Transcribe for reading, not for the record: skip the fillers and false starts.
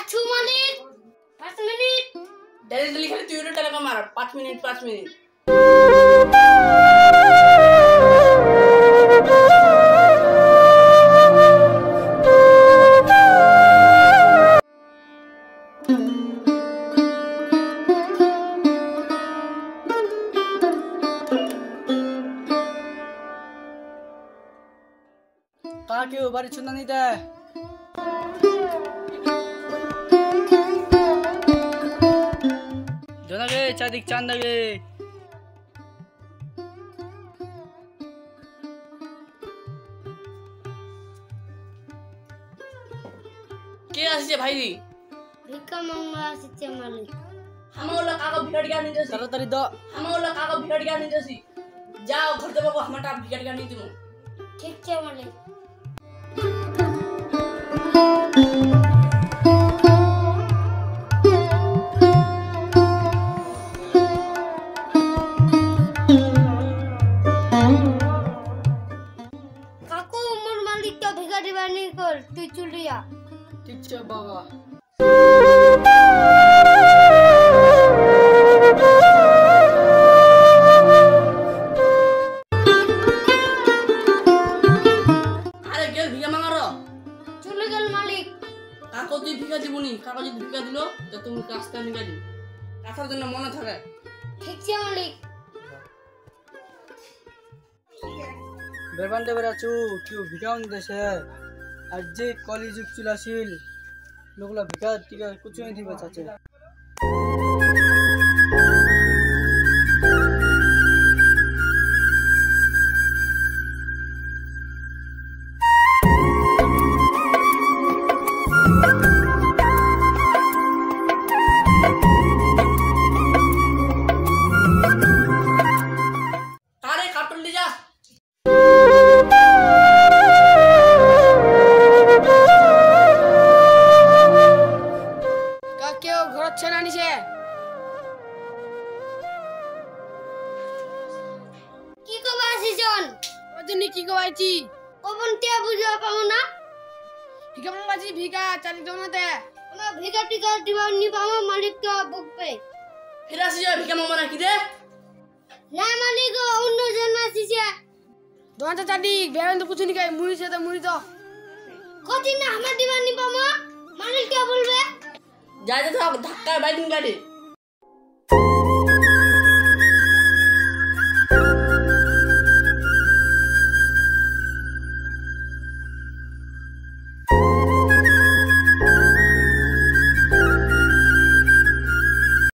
যাচ্ছু মালিক 5 minute daily খালি তুই ওটা টাকা মার 5 মিনিট 5 মিনিট কাকে বাড়ি চুনা নিতে জনাবে চাঁদিক চাঁদ দেবে কে আসছে ভাই ভিক্ষা মাংলা আসছে মালিক হামাওলা কাকা ভিখারি গানি দিছি তাড়াতাড়ি দাও হামাওলা কাকা ভিখারি গানি দিছি যাও ঘরতে বাবু আমারটা ভিখারি গানি দিমু ঠিক আছে মালিক কাকু মোর মালিকটা ভিখারি বানি কর তুই চুলিয়া ঠিক আছে বাবা আরে গেল ভিখা মাঙ্গার চলে গেল মালিক কাকু তুই ভিখা দিবনি কাকা যদি ভিখা দিল তো তুমি রাস্তা নিয়ে দিবি কাকার জন্য মনে থাকে ঠিক আছে মালিক বেরবান্তে বেরাচু কেউ ভিকাও দেশে আর যে কলিযুগ চুলাছিল লোকলা ভিকা টিকা কুছ नहीं दिबे चाचे আরে কাটল দি যা কেউ ঘর ছেড়ে আনিছে কি কবা আসিছন ওর জন্য কি কবাইছি কবন তে বুঝা পাবো না ভিকা মাংবাজি ভিকা চালি জনাতে আমার ভিখা টিকা দিবা নি পাবো মালিকটা বকবে ফিরে আসি যা ভিখা মামা নাকি রে না মালিক অন্য জন আসিছে দোকানটা চালি বেরন তো কিছু নি খাই মুড়ি সাথে মুড়ি তো কদিন না আমার দিবা নি পাবো মালিকটা বলবে যাই তো ধাক্কা বাইদিন গাড়ি